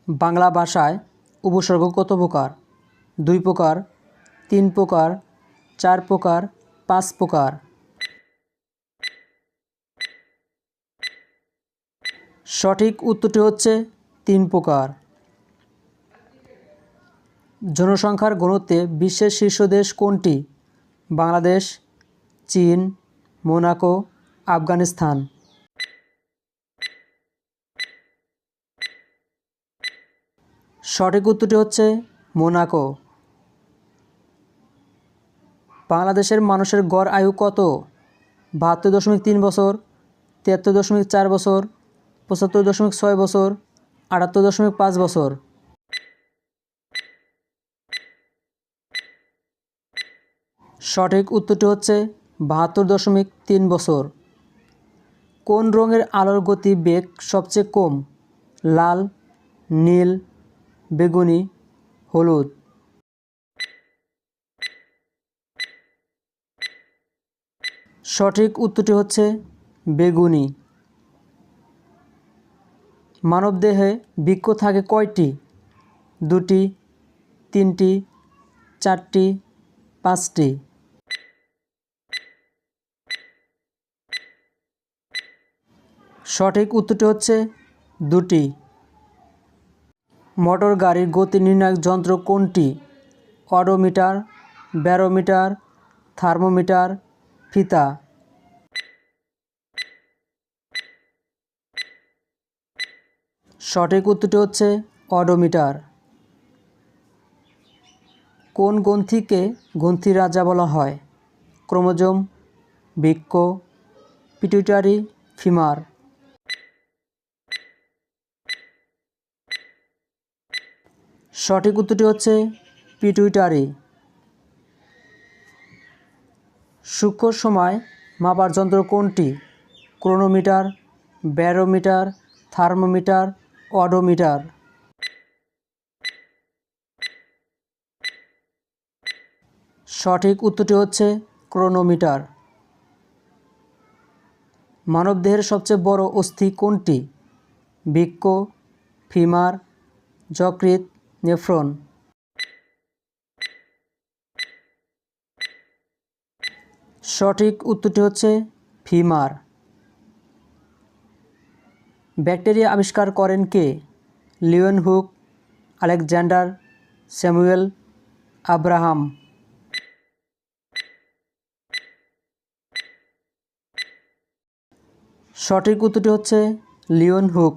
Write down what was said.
বাংলা ভাষায় উপসর্গ কত প্রকার? 2 প্রকার, 3 প্রকার, 4 প্রকার, 5 প্রকার। সঠিক উত্তরটি হচ্ছে 3 প্রকার। জনসংখ্যার ঘনত্বে বিশ্বের শীর্ষ দেশ কোনটি? বাংলাদেশ, চীন, মোনাকো, আফগানিস্তান। সঠিক উত্তরটি হচ্ছে মোনাকো। বাংলাদেশের মানুষের গড় আয়ু কত? 72.3 বছর, 73.4 বছর, 75.6 বছর, 78.5 বছর। সঠিক উত্তরটি হচ্ছে 72.3 বছর। কোন রঙের আলোর গতি বেগ সবচেয়ে কম? লাল, নীল, বেগুনি, হলুদ। সঠিক উত্তরটি হচ্ছে বেগুনি। মানবদেহে বৃক্ক থাকে কয়টি? 2টি, 3টি, 4টি, 5টি। সঠিক উত্তরটি হচ্ছে 2টি। মোটর গাড়ির গতি নির্ণায়ক যন্ত্র কোনটি? অডোমিটার, ব্যারোমিটার, থার্মোমিটার, ফিতা। সঠিক উত্তরটি হচ্ছে অডোমিটার। কোন গ্রন্থিকে গ্রন্থির রাজা বলা হয়? ক্রোমোজোম, বৃক্ক, পিটুইটারি, ফিমার। সঠিক উত্তরটি হচ্ছে পিটুইটারি। সূক্ষ্ম সময় মাপার যন্ত্র কোনটি? Chronometer, barometer, thermometer, odometer. সঠিক উত্তরটি হচ্ছে ক্রোনোমিটার। মানবদেহের সবচেয়ে বড় অস্থি কোনটি? বৃক্ক, ফিমার, যকৃৎ, নেফ্রন। সঠিক উত্তরটি হচ্ছে ফিমার। ব্যাকটেরিয়া আবিষ্কার করেন কে? লিওয়েনহুক, আলেকজান্ডার, স্যামুয়েল, আব্রাহাম। সঠিক উত্তরটি হচ্ছে লিওয়েনহুক।